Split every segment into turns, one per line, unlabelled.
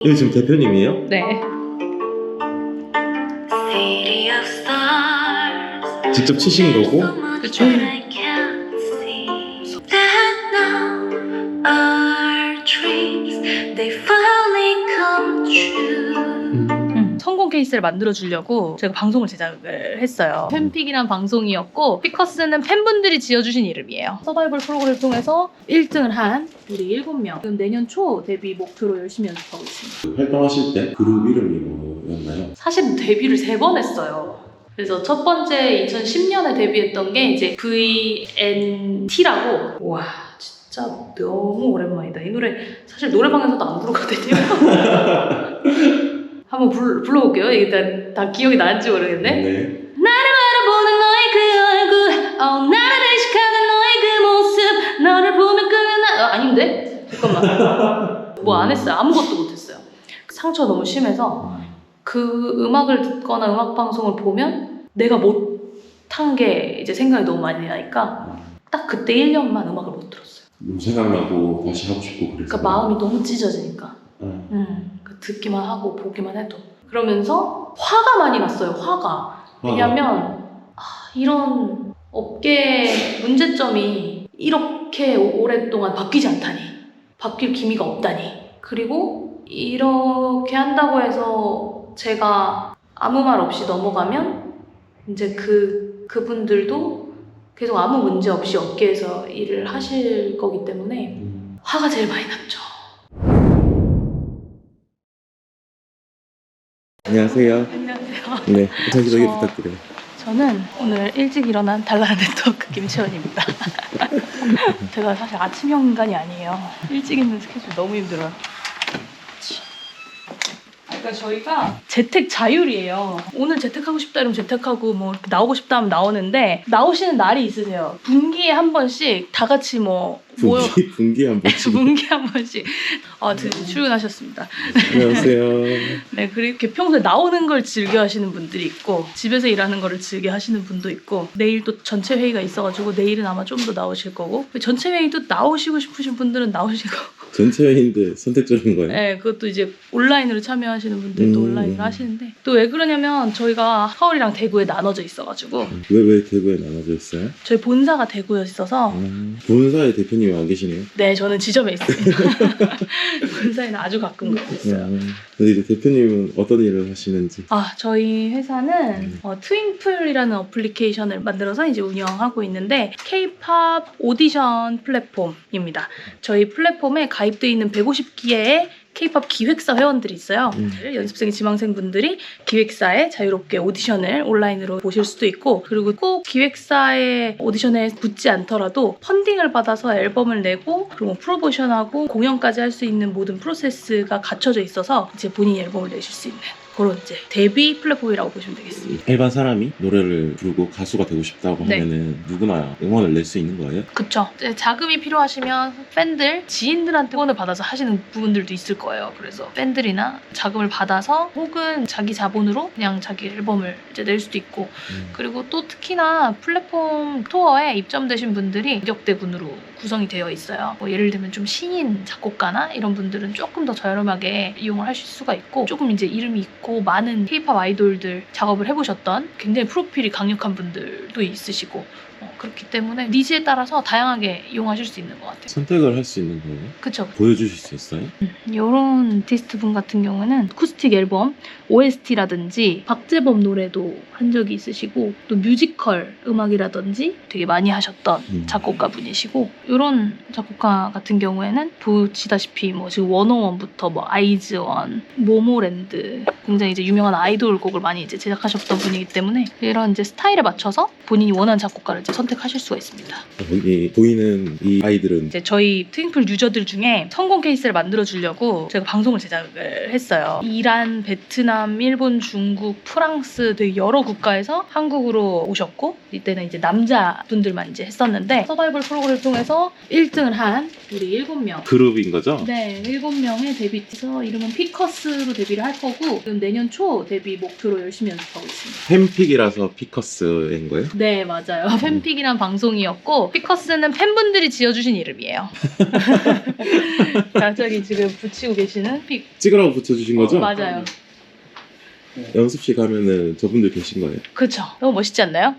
이거 지금 대표님이에요?
네.
직접 치신 거고?
그쵸. 성공 케이스를 만들어주려고 제가 방송을 제작을 했어요. 팬픽이란 방송이었고 피커스는 팬분들이 지어주신 이름이에요. 서바이벌 프로그램을 통해서 1등을 한 우리 7명. 지금 내년 초 데뷔 목표로 열심히 연습하고 있습니다.
활동하실 때 그룹 이름이 뭐였나요?
사실은 데뷔를 3번 했어요. 그래서 첫 번째 2010년에 데뷔했던 게 이제 VNT라고. 와 진짜 너무 오랜만이다. 이 노래 사실 노래방에서도 안 부르거든요. 한번 불러볼게요. 일단 다 기억이 나는지 모르겠네.
네.
나를 바라보는 너의 그 얼굴, 나를 의식하는 너의 그 모습, 너를 보면 끄는 아닌데? 잠깐만. 뭐 안 했어요. 아무것도 못했어요. 상처가 너무 심해서 그 음악을 듣거나 음악 방송을 보면 내가 못한 게 이제 생각이 너무 많이 나니까 딱 그때 1년만 음악을 못 들었어요.
너무 생각나고 다시 하고 싶고 그래서.
그러니까 마음이 너무 찢어지니까. 듣기만 하고 보기만 해도. 그러면서 화가 많이 났어요. 화가. 왜냐면 이런 업계의 문제점이 이렇게 오랫동안 바뀌지 않다니, 바뀔 기미가 없다니, 그리고 이렇게 한다고 해서 제가 아무 말 없이 넘어가면 이제 그분들도 계속 아무 문제 없이 업계에서 일을 하실 거기 때문에 화가 제일 많이 났죠.
안녕하세요.
안녕하세요.
네, 자기소개 부탁드려요.
저는 오늘 일찍 일어난 달랄한 네트워크 김채원입니다. 제가 사실 아침형 인간이 아니에요. 일찍 있는 스케줄 너무 힘들어요. 그러니까 저희가 재택 자율이에요. 오늘 재택하고 싶다 이러면 재택하고 뭐 이렇게 나오고 싶다 하면 나오는데 나오시는 날이 있으세요. 분기에 한 번씩 다 같이 뭐
분기 한 번씩.
분기에 한 번씩 드디어 출근하셨습니다.
안녕하세요.
네, 그렇게 평소에 나오는 걸 즐겨 하시는 분들이 있고 집에서 일하는 거를 즐겨 하시는 분도 있고 내일 또 전체 회의가 있어가지고 내일은 아마 좀 더 나오실 거고 전체 회의도 나오시고 싶으신 분들은 나오시고
전체 회의인데 선택적인 거예요?
네, 그것도 이제 온라인으로 참여하시는 분들도 온라인으로 하시는데 또 왜 그러냐면 저희가 서울이랑 대구에 나눠져 있어가지고
왜 대구에 나눠져 있어요?
저희 본사가 대구에 있어서
본사에 대표님이 안 계시네요?
네, 저는 지점에 있습니다. 본사에는 아주 가끔 가고 있어요.
근데 이제 대표님은 어떤 일을 하시는지?
저희 회사는 트윈플이라는 어플리케이션을 만들어서 이제 운영하고 있는데 K-팝 오디션 플랫폼입니다. 저희 플랫폼에 가입되어 있는 150기의 K-팝 기획사 회원들이 있어요. 연습생이 지망생분들이 기획사에 자유롭게 오디션을 온라인으로 보실 수도 있고 그리고 꼭 기획사의 오디션에 붙지 않더라도 펀딩을 받아서 앨범을 내고 그리고 프로모션하고 공연까지 할 수 있는 모든 프로세스가 갖춰져 있어서 이제 본인이 앨범을 내실 수 있는 그런 이제 데뷔 플랫폼이라고 보시면 되겠습니다.
일반 사람이 노래를 부르고 가수가 되고 싶다고
네.
하면은 누구나 응원을 낼 수 있는 거예요?
그쵸. 이제 자금이 필요하시면 팬들, 지인들한테 후원을 받아서 하시는 부분들도 있을 거예요. 그래서 팬들이나 자금을 받아서 혹은 자기 자본으로 그냥 자기 앨범을 이제 낼 수도 있고 그리고 또 특히나 플랫폼 스토어에 입점되신 분들이 가격대군으로 구성이 되어 있어요. 뭐 예를 들면 좀 신인 작곡가나 이런 분들은 조금 더 저렴하게 이용을 하실 수가 있고 조금 이제 이름이 있고 많은 K-팝 아이돌들 작업을 해보셨던 굉장히 프로필이 강력한 분들도 있으시고 그렇기 때문에 니즈에 따라서 다양하게 이용하실 수 있는 것 같아요.
선택을 할 수 있는 거예요?
그쵸.
보여주실 수 있어요?
이런 아티스트 분 같은 경우는 어쿠스틱 앨범 OST라든지 박재범 노래도 한 적이 있으시고 또 뮤지컬 음악이라든지 되게 많이 하셨던 작곡가 분이시고 이런 작곡가 같은 경우에는 보시다시피 뭐 지금 워너원부터 뭐 아이즈원, 모모랜드 굉장히 이제 유명한 아이돌 곡을 많이 이제 제작하셨던 분이기 때문에 이런 이제 스타일에 맞춰서 본인이 원하는 작곡가를 이제 선택하실 수가 있습니다.
여기 보이는 이 아이들은
이제 저희 트윙플 유저들 중에 성공 케이스를 만들어주려고 제가 방송을 제작을 했어요. 이란, 베트남, 일본, 중국, 프랑스 되게 여러 국가에서 한국으로 오셨고 이때는 이제 남자분들만 이제 했었는데 서바이벌 프로그램을 통해서 1등을 한 우리 7명
그룹인 거죠?
네, 7명의 데뷔해서 이름은 피커스로 데뷔를 할 거고 지금 내년 초 데뷔 목표로 열심히 연습하고 있습니다.
팬픽이라서 피커스인 거예요?
네, 맞아요. 팬픽이란 방송이었고 피커스는 팬분들이 지어주신 이름이에요. 갑자기 지금 붙이고 계시는 픽.
찍으라고 붙여주신 거죠?
맞아요.
연습실 가면은 저분들 계신 거예요.
그렇죠. 너무 멋있지 않나요?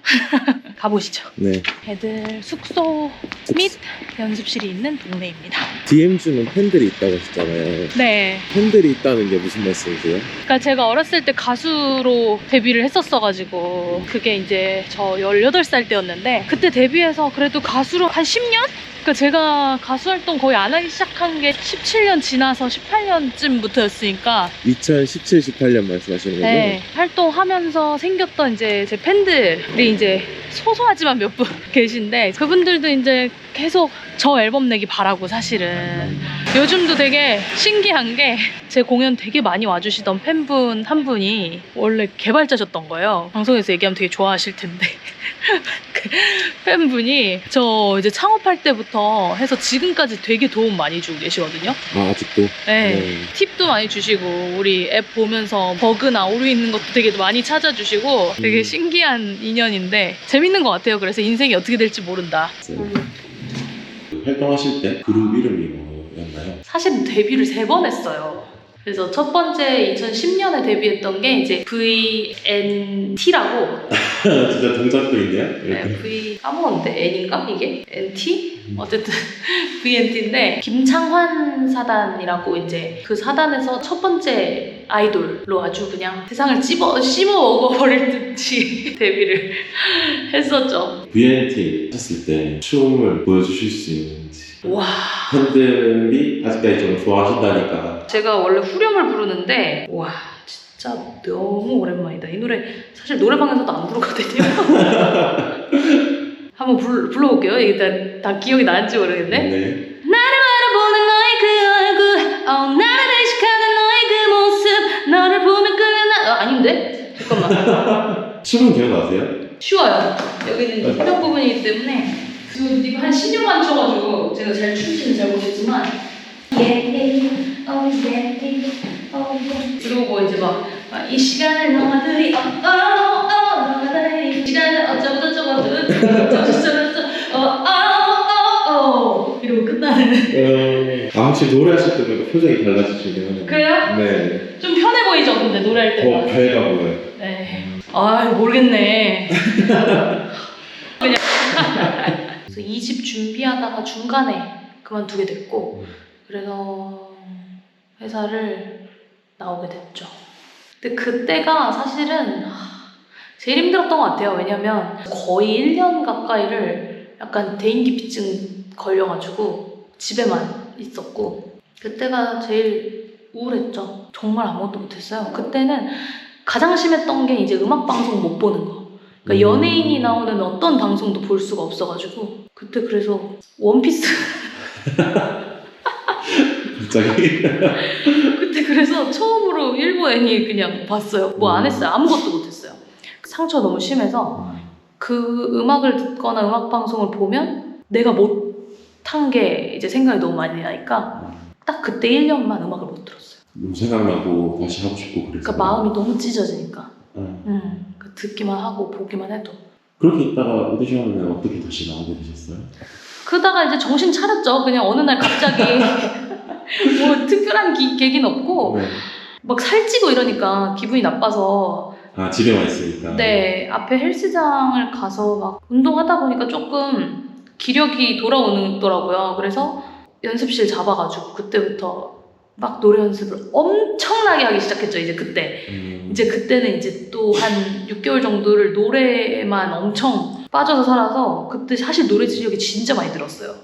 가보시죠.
네.
애들 숙소 및 연습실이 있는 동네입니다.
DM주는 팬들이 있다고 하셨잖아요.
네.
팬들이 있다는 게 무슨 말씀이세요?
그러니까 제가 어렸을 때 가수로 데뷔를 했었어가지고 그게 이제 저 18살 때였는데 그때 데뷔해서 그래도 가수로 한 10년? 그러니까 제가 가수 활동 거의 안 하기 시작한 게 17년 지나서 18년쯤부터였으니까
2017, 18년 말씀하시는 거죠?
네, 활동하면서 생겼던 이제 제 팬들이 이제 소소하지만 몇 분 계신데 그분들도 이제 계속 저 앨범 내기 바라고 사실은 요즘도 되게 신기한 게 제 공연 되게 많이 와주시던 팬분 한 분이 원래 개발자셨던 거예요. 방송에서 얘기하면 되게 좋아하실 텐데 그 팬분이 저 이제 창업할 때부터 해서 지금까지 되게 도움 많이 주고 계시거든요.
아, 아직도?
네. 팁도 많이 주시고 우리 앱 보면서 버그나 오류 있는 것도 되게 많이 찾아주시고 되게 신기한 인연인데 재밌는 것 같아요. 그래서 인생이 어떻게 될지 모른다.
활동하실 때 그룹 이름이 뭐였나요?
사실은 데뷔를 3번 했어요. 그래서 첫 번째 2010년에 데뷔했던 게 이제 VNT라고
진짜 동작도 있네요?
네, V 까먹었는데 N인가 이게? NT? 어쨌든 VNT인데 김창환 사단이라고 이제 그 사단에서 첫 번째 아이돌로 아주 그냥 세상을 씹어 먹어버릴 듯이 데뷔를 했었죠.
VNT 하셨을 때 춤을 보여주실 수 있는지
와,
팬들이 아직까지 좀 좋아하신다니까
제가 원래 후렴을 부르는데 와 진짜 너무 오랜만이다. 이 노래 사실 노래방에서도 안 부르거든요. 한번 불러볼게요. 이게 다 기억이 나는지 모르겠네.
네.
나를 바라보는 너의 그 얼굴 나를 의식하는 너의 그 모습 너를 보면 끄나 아닌데? 잠깐만.
춤은 기억나세요?
쉬워요. 여기는 이제 후렴 부분이기 때문에 지금 이거 한 10년만 춰가지고 제가 잘 춤지는 잘 모르겠지만 그리고 뭐 이제 막 이 시간을 너희들이 너희들이 이 시간을 어쩌고 저쩌고 이러고 끝나는.
아, 혹시 노래하실 때보다 표정이 달라지시긴 하네요.
그래요?
네.
좀 편해 보이죠 근데 노래할
더
때가.
밝아 보여요.
네. 아 모르겠네. 그냥 그래서 2집 준비하다가 중간에 그만두게 됐고 그래서 회사를 나오게 됐죠. 근데 그때가 사실은 제일 힘들었던 것 같아요. 왜냐면 거의 1년 가까이를 약간 대인기피증 걸려가지고 집에만 있었고 그때가 제일 우울했죠. 정말 아무것도 못했어요. 그때는 가장 심했던 게 이제 음악방송 못 보는 거. 그러니까 연예인이 나오는 어떤 방송도 볼 수가 없어가지고 그때 그래서 원피스
갑자기?
그때 그래서 처음으로 일부 애니 그냥 봤어요. 뭐 안 했어요. 아무것도 못했어요. 상처 너무 심해서 그 음악을 듣거나 음악방송을 보면 내가 못한 게 이제 생각이 너무 많이 나니까 딱 그때 1년만 음악을 못 들었어요.
너무 생각나고 다시 하고 싶고 그랬어요.
그러니까 마음이 너무 찢어지니까 듣기만 하고 보기만 해도.
그렇게 있다가 오디션을 어떻게 다시 나오게 되셨어요?
그러다가 이제 정신 차렸죠. 그냥 어느 날 갑자기 뭐 특별한 계기는 없고
네.
막 살찌고 이러니까 기분이 나빠서
아, 집에만 있으니까.
네, 앞에 헬스장을 가서 막 운동하다 보니까 조금 기력이 돌아오더라고요. 그래서 연습실 잡아가지고 그때부터 막 노래 연습을 엄청나게 하기 시작했죠. 이제 그때. 이제 그때는 이제 또 한 6개월 정도를 노래만 엄청 빠져서 살아서 그때 사실 노래 실력이 진짜 많이 늘었어요.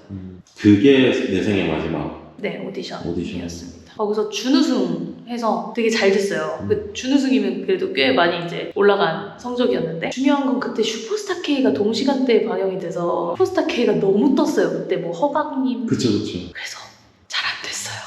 그게 내 생의 마지막.
네, 오디션이었습니다. 거기서 준우승해서 되게 잘 됐어요. 그 준우승이면 그래도 꽤 많이 이제 올라간 성적이었는데 중요한 건 그때 슈퍼스타 K가 동시간대에 방영이 돼서 슈퍼스타 K가 너무 떴어요. 그때 뭐 허각님.
그쵸.
그래서 잘 안 됐어요.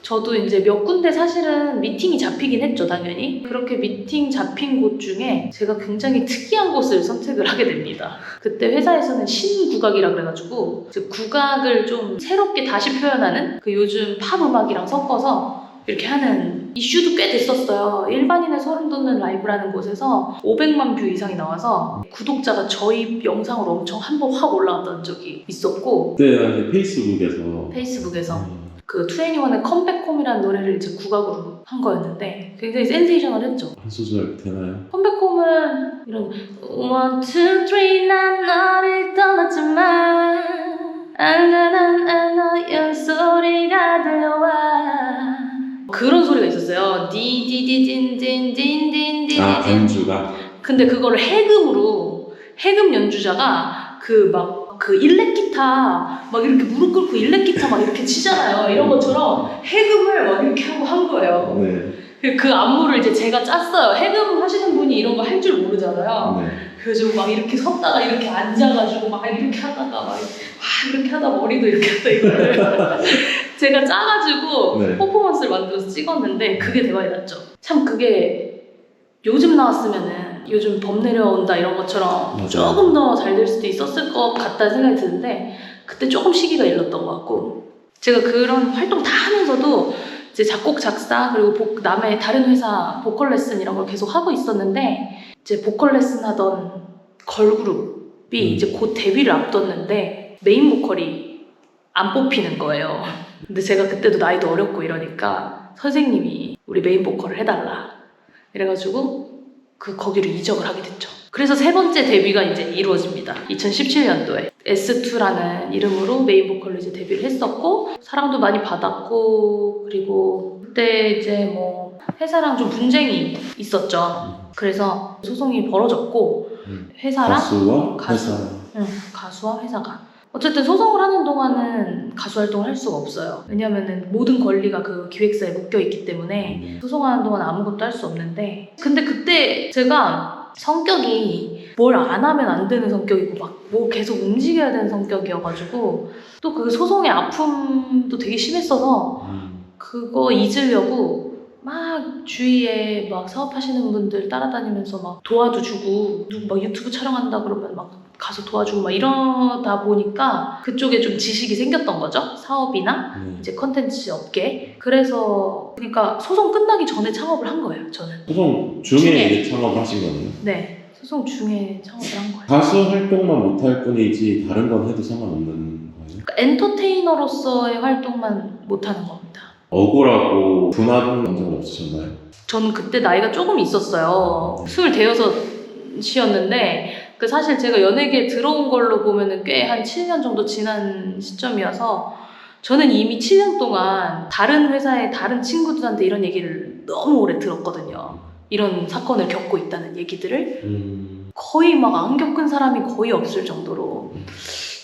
저도 이제 몇 군데 사실은 미팅이 잡히긴 했죠, 당연히. 그렇게 미팅 잡힌 곳 중에 제가 굉장히 특이한 곳을 선택을 하게 됩니다. 그때 회사에서는 신국악이라 그래가지고 국악을 좀 새롭게 다시 표현하는 그 요즘 팝 음악이랑 섞어서 이렇게 하는 이슈도 꽤 됐었어요. 일반인의 소름 돋는 라이브라는 곳에서 500만 뷰 이상이 나와서 구독자가 저희 영상으로 엄청 한 번 확 올라왔던 적이 있었고,
그때 당시 페이스북에서
페이스북에서 그 2NE1의 컴백홈이라는 노래를 이제 국악으로 한 거였는데 굉장히 센세이셔널했죠.
한 소절 되나요?
컴백홈은 이런 1, 2, 3 난 너를 떠났지만 안나난 소리가 들려와 그런 소리가 있었어요. 디디디딘딘딘딘딘딘.
아, 반주가?
근데 그거를 해금으로 해금 연주자가 그 일렉 기타 막 이렇게 무릎 꿇고 일렉 기타 막 이렇게 치잖아요. 이런 것처럼 해금을 막 이렇게 하고 한 거예요.
네.
그 안무를 이제 제가 짰어요. 해금 하시는 분이 이런 거 할 줄 모르잖아요.
네.
그래서 막 이렇게 섰다가 이렇게 앉아가지고 막 이렇게 하다가 막 이렇게 하다 머리도 이렇게 하다 이거를 제가 짜가지고
네.
퍼포먼스를 만들어서 찍었는데 그게 대박이 났죠. 참 그게 요즘 나왔으면은 요즘 범 내려온다 이런 것처럼
맞아요.
조금 더 잘 될 수도 있었을 것 같다는 생각이 드는데 그때 조금 시기가 일렀던 것 같고 제가 그런 활동 다 하면서도 이제 작곡 작사 그리고 남의 다른 회사 보컬 레슨 이런 걸 계속 하고 있었는데 이제 보컬 레슨 하던 걸그룹이 이제 곧 데뷔를 앞뒀는데 메인 보컬이 안 뽑히는 거예요. 근데 제가 그때도 나이도 어렸고 이러니까 선생님이 우리 메인 보컬을 해달라 이래가지고 거기로 이적을 하게 됐죠. 그래서 세 번째 데뷔가 이제 이루어집니다. 2017년도에 S2라는 이름으로 메인 보컬로 이제 데뷔를 했었고 사랑도 많이 받았고 그리고 그때 이제 뭐 회사랑 좀 분쟁이 있었죠. 그래서 소송이 벌어졌고 회사랑 가수와 회사가 어쨌든 소송을 하는 동안은 가수 활동을 할 수가 없어요. 왜냐면은 모든 권리가 그 기획사에 묶여있기 때문에 소송하는 동안 아무것도 할 수 없는데 근데 그때 제가 성격이 뭘 안 하면 안 되는 성격이고 막 뭐 계속 움직여야 되는 성격이어가지고 또 그 소송의 아픔도 되게 심했어서 그거 잊으려고 막 주위에 막 사업하시는 분들 따라다니면서 막 도와도 주고 누구 막 유튜브 촬영한다 그러면 막 가서 도와주고 막 이러다 보니까 그쪽에 좀 지식이 생겼던 거죠. 사업이나 이제 컨텐츠 업계. 그래서 그러니까 소송 끝나기 전에 창업을 한 거예요. 저는.
소송 중에 이제 창업을 하신 거네요?
네. 소송 중에 창업을 한 거예요.
가수 활동만 못할 뿐이지 다른 건 해도 상관없는 거예요?
그러니까 엔터테이너로서의 활동만 못하는 겁니다.
억울하고 분한 감정은 없으셨나요?
저는 그때 나이가 조금 있었어요. 26이었는데 그 사실 제가 연예계에 들어온 걸로 보면은 꽤 한 7년 정도 지난 시점이어서 저는 이미 7년 동안 다른 회사의 다른 친구들한테 이런 얘기를 너무 오래 들었거든요. 이런 사건을 겪고 있다는 얘기들을 거의 막 안 겪은 사람이 거의 없을 정도로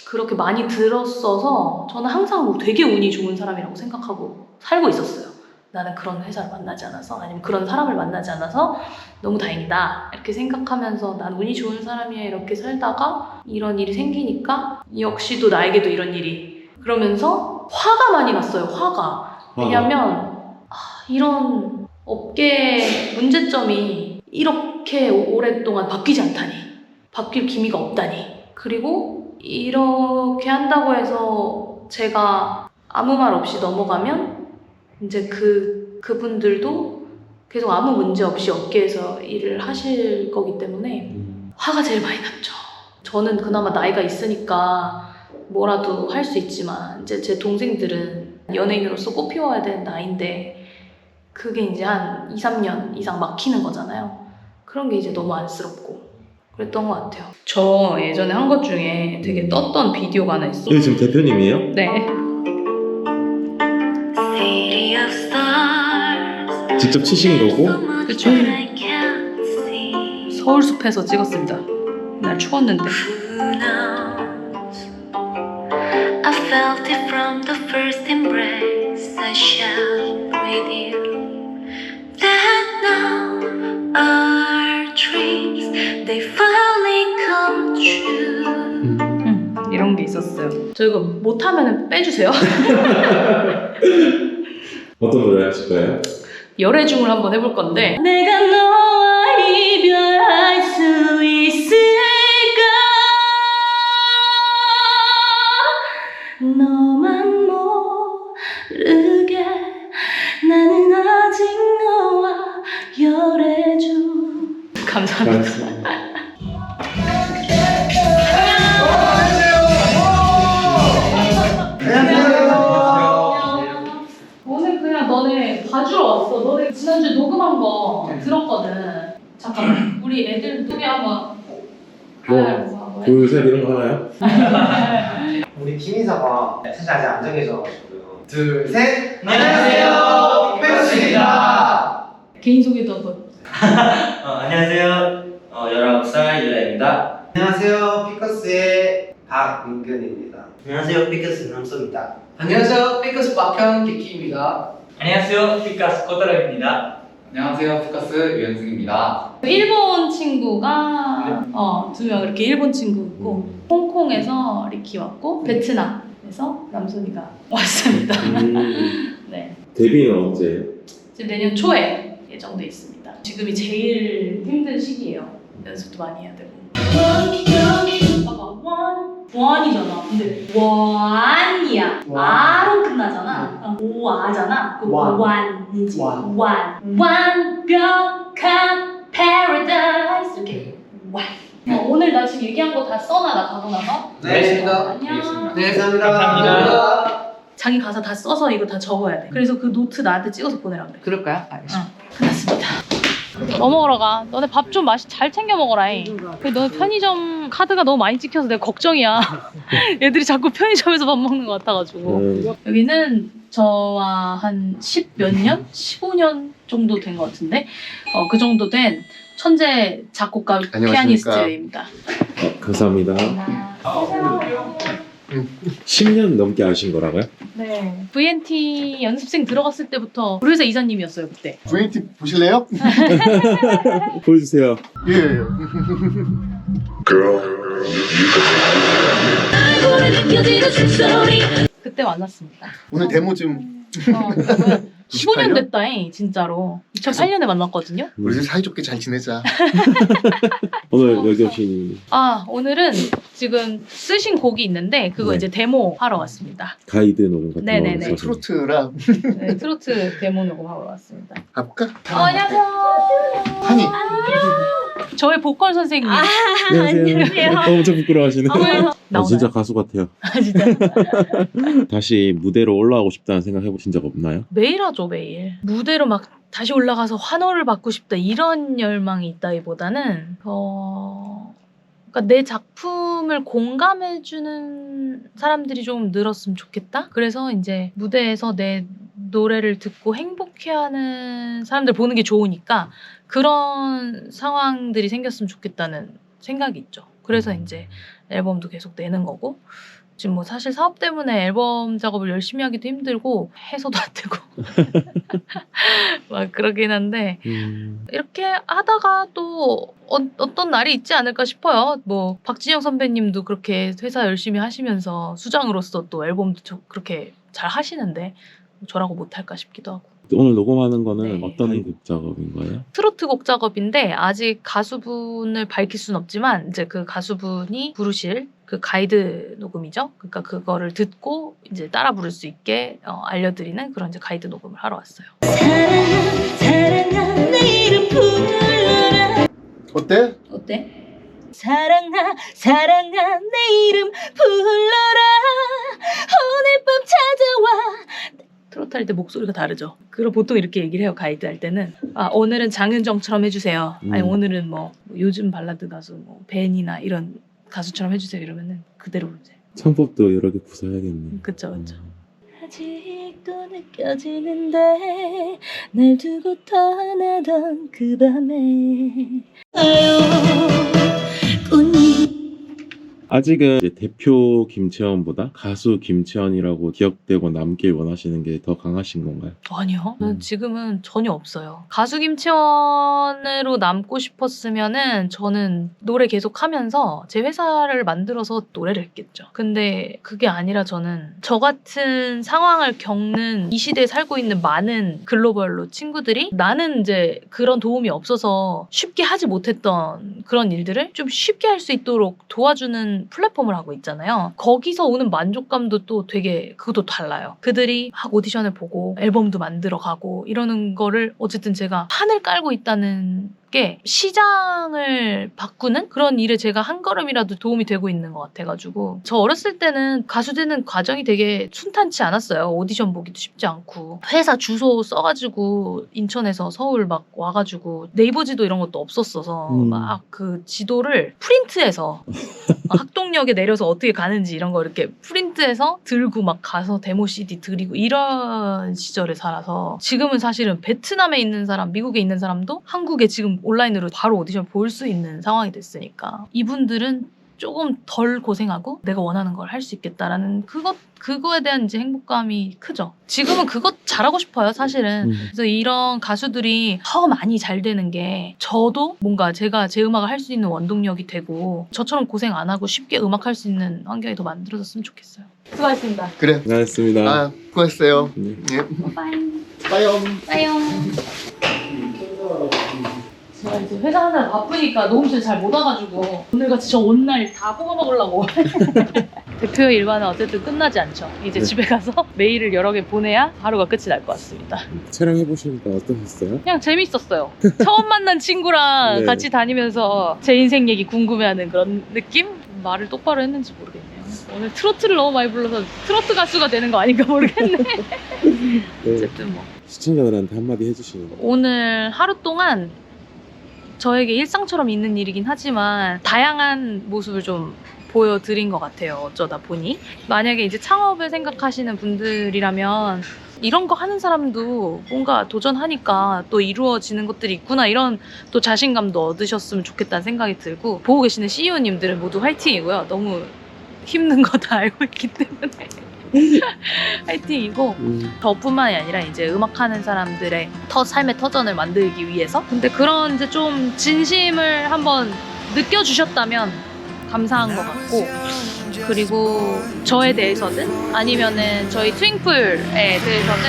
그렇게 많이 들었어서 저는 항상 뭐 되게 운이 좋은 사람이라고 생각하고 살고 있었어요. 나는 그런 회사를 만나지 않아서 아니면 그런 사람을 만나지 않아서 너무 다행이다 이렇게 생각하면서 난 운이 좋은 사람이야 이렇게 살다가 이런 일이 생기니까 역시도 나에게도 이런 일이 그러면서 화가 많이 났어요. 화가. 왜냐면 이런 업계의 문제점이 이렇게 오랫동안 바뀌지 않다니 바뀔 기미가 없다니 그리고 이렇게 한다고 해서 제가 아무 말 없이 넘어가면 이제 그분들도 계속 아무 문제 없이 업계에서 일을 하실 거기 때문에 화가 제일 많이 났죠. 저는 그나마 나이가 있으니까 뭐라도 할 수 있지만 이제 제 동생들은 연예인으로서 꽃피워야 되는 나이인데 그게 이제 한 2, 3년 이상 막히는 거잖아요. 그런 게 이제 너무 안쓰럽고 그랬던 것 같아요. 저 예전에 한 것 중에 되게 떴던 비디오가 하나 있어요.
이게 지금 대표님이에요?
네.
직접 치신 거고?
그쵸. 서울숲에서 찍었습니다. 날 추웠는데.
I felt it from the first embrace I shared with you. That now our dreams they finally come true.
이런 게 있었어요. 저 이거 못하면 빼주세요.
어떤 노래 하실 거예요?
열애중을 한번 해볼 건데 내가 너와 이별할 수 있을까 너만 모르게 나는 감사합니다.
고맙습니다.
오늘 그냥 너네 봐주러 왔어. 너네 지난주에 녹음한 거 들었거든. 잠깐만. 우리 애들 소개 한번.
뭐, 둘, 셋 이런 거 하나요?
우리 김인사가 사실 아직 안 정해져가지고요. 둘, 셋!
안녕하세요,
백수입니다.
개인 소개도 한번.
안녕하세요. 19살 유라입니다.
안녕하세요, 피커스의 박민근입니다.
안녕하세요. 피크스 남소입니다.
안녕하세요. 피커스 박현 키키입니다.
안녕하세요. 피카스 코타로입니다.
안녕하세요. 피커스 유현승입니다.
일본 친구가 2명 이렇게 일본 친구 있고 홍콩에서 리키 왔고 베트남에서 남순이가 왔습니다. 네.
데뷔는 언제예요?
지금 내년 초에 예정돼 있습니다. 지금이 제일 힘든 시기예요. 연습도 많이 해야 되고. 봐봐, 원이잖아. 근데 원이야. 아로 끝나잖아. 오아잖아. 그
완.
완이지.
완.
완벽한 paradise 이렇게 완. 오늘 나 지금 얘기한 거 다 써놔. 나 가고 나서.
네,
알겠습니다.
안녕.
네,
감사합니다.
자기 가사 다 써서 이거 다 적어야 돼. 그래서 그 노트 나한테 찍어서 보내라 그래.
그럴까요? 알겠습니다.
끝났습니다. 뭐 먹으러 가? 너네 밥 좀 잘 챙겨 먹어라잉. 너네 편의점 카드가 너무 많이 찍혀서 내가 걱정이야. 얘들이 자꾸 편의점에서 밥 먹는 것 같아가지고. 여기는 저와 한 10몇 년? 15년 정도 된 것 같은데 그 정도 된 천재 작곡가 피아니스트입니다.
감사합니다. 10년 넘게 하신 거라고요?
네. VNT 연습생 들어갔을 때부터 우리 회사 이사님이었어요 그때.
VNT 보실래요?
보여주세요.
예.
그때 만났습니다.
오늘 데모 좀
15년 됐다잉 진짜로. 2008년에 만났거든요.
우리 사이좋게 잘 지내자.
오늘 여기 오신
오늘은 지금 쓰신 곡이 있는데 그거
네.
이제 데모 하러 왔습니다.
가이드 녹음 같은
네네네.
거.
트로트랑
네, 트로트 데모 녹음하러 왔습니다.
가볼까?
안녕하세요.
한이.
저의 보컬 선생님.
안녕하세요. 엄청 부끄러워하시네.
나오나요?
진짜 가수 같아요.
진짜.
다시 무대로 올라가고 싶다는 생각 해보신 적 없나요?
매일 하죠 매일. 무대로 막 다시 올라가서 환호를 받고 싶다 이런 열망이 있다기보다는 그러니까 내 작품을 공감해주는 사람들이 좀 늘었으면 좋겠다. 그래서 이제 무대에서 내 노래를 듣고 행복해하는 사람들 보는 게 좋으니까 그런 상황들이 생겼으면 좋겠다는 생각이 있죠. 그래서 이제 앨범도 계속 내는 거고 지금 뭐 사실 사업 때문에 앨범 작업을 열심히 하기도 힘들고 해서도 안 되고 막 그러긴 한데 이렇게 하다가 또 어떤 날이 있지 않을까 싶어요. 뭐 박진영 선배님도 그렇게 회사 열심히 하시면서 수장으로서 또 앨범도 그렇게 잘 하시는데 저라고 못할까 싶기도 하고.
오늘 녹음하는 거는
네.
어떤 곡 작업인 거예요?
트로트 곡 작업인데 아직 가수분을 밝힐 순 없지만 이제 그 가수분이 부르실 그 가이드 녹음이죠. 그러니까 그거를 듣고 이제 따라 부를 수 있게 알려드리는 그런 이제 가이드 녹음을 하러 왔어요.
사랑아 내 이름 불러라
어때?
어때?
사랑아 내 이름 불러라 오늘 밤 찾아와.
트로트 할 때 목소리가 다르죠. 그럼 보통 이렇게 얘기를 해요. 가이드 할 때는 오늘은 장윤정처럼 해주세요. 아니 오늘은 뭐 요즘 발라드 가수 뭐 벤이나 이런 가수처럼 해주세요. 이러면은 그대로 이제
창법도 여러 개 구사해야겠네.
그쵸.
아직도 느껴지는데 날 두고 떠나던 그 밤에 아유 꽃잎
아직은 이제 대표 김채원보다 가수 김채원이라고 기억되고 남길 원하시는 게 더 강하신 건가요?
아니요. 저는 지금은 전혀 없어요. 가수 김치원으로 남고 싶었으면은 저는 노래 계속 하면서 제 회사를 만들어서 노래를 했겠죠. 근데 그게 아니라 저는 저 같은 상황을 겪는 이 시대에 살고 있는 많은 글로벌로 친구들이 나는 이제 그런 도움이 없어서 쉽게 하지 못했던 그런 일들을 좀 쉽게 할 수 있도록 도와주는 플랫폼을 하고 있잖아요. 거기서 오는 만족감도 또 되게 그것도 달라요. 그들이 막 오디션을 보고 앨범도 만들어가고 이러는 거를 어쨌든 제가 판을 깔고 있다는 게 시장을 바꾸는 그런 일에 제가 한 걸음이라도 도움이 되고 있는 것 같아가지고 저 어렸을 때는 가수 되는 과정이 되게 순탄치 않았어요. 오디션 보기도 쉽지 않고 회사 주소 써가지고 인천에서 서울 막 와가지고 네이버 지도 이런 것도 없었어서 막 그 지도를 프린트해서 학동역에 내려서 어떻게 가는지 이런 거 이렇게 프린트해서 들고 막 가서 데모 CD 드리고 이런 시절에 살아서 지금은 사실은 베트남에 있는 사람, 미국에 있는 사람도 한국에 지금 온라인으로 바로 오디션 볼 수 있는 상황이 됐으니까 이분들은 조금 덜 고생하고 내가 원하는 걸 할 수 있겠다라는 그거에 대한 이제 행복감이 크죠. 지금은 그것 잘하고 싶어요, 사실은. 그래서 이런 가수들이 더 많이 잘 되는 게 저도 뭔가 제가 제 음악을 할 수 있는 원동력이 되고 저처럼 고생 안 하고 쉽게 음악할 수 있는 환경이 더 만들어졌으면 좋겠어요. 수고하셨습니다.
그래.
고생하셨습니다.
아, 수고했어요.
네.
예.
빠잉.
빠염.
빠잉. 제가 이제 회사 하느라 바쁘니까 녹음실 잘 못 와가지고 오늘같이 저 온 날 다 뽑아 먹으려고 대표 일과는 어쨌든 끝나지 않죠. 이제
네.
집에 가서 메일을 여러 개 보내야 하루가 끝이 날 것 같습니다.
촬영해보시니까 어떠셨어요?
그냥 재밌었어요. 처음 만난 친구랑
네.
같이 다니면서 제 인생 얘기 궁금해하는 그런 느낌? 말을 똑바로 했는지 모르겠네요. 오늘 트로트를 너무 많이 불러서 트로트 가수가 되는 거 아닌가 모르겠네.
네.
어쨌든 뭐
시청자들한테 한마디 해주시는 거.
오늘 하루 동안 저에게 일상처럼 있는 일이긴 하지만 다양한 모습을 좀 보여드린 것 같아요. 어쩌다 보니. 만약에 이제 창업을 생각하시는 분들이라면 이런 거 하는 사람도 뭔가 도전하니까 또 이루어지는 것들이 있구나 이런 또 자신감도 얻으셨으면 좋겠다는 생각이 들고 보고 계시는 CEO님들은 모두 화이팅이고요. 너무 힘든 거 다 알고 있기 때문에 화이팅이고 저뿐만이 아니라 이제 음악하는 사람들의 삶의 터전을 만들기 위해서 근데 그런 이제 좀 진심을 한번 느껴주셨다면 감사한 것 같고 그리고 저에 대해서든 아니면은 저희 트윙플에 대해서는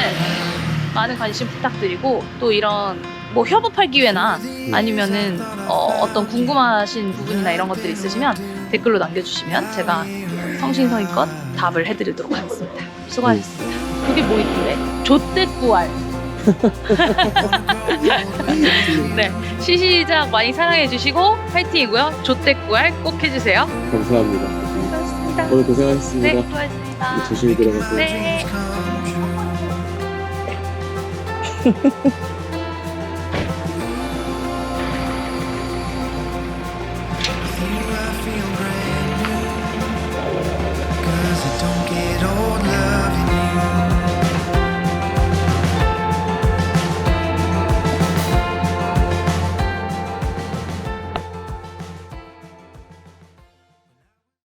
많은 관심 부탁드리고 또 이런 뭐 협업할 기회나 아니면은 어떤 궁금하신 부분이나 이런 것들이 있으시면 댓글로 남겨주시면 제가 성심성의껏 답을 해드리도록 하겠습니다. 수고하셨습니다. 그게 뭐 있길래? 조떼꾸알. 네, 시시작 많이 사랑해주시고 화이팅이고요. 조떼꾸알 꼭 해주세요.
감사합니다.
수고하셨습니다.
오늘 고생하셨습니다.
네, 수고하셨습니다.
조심히 들어가세요.
네.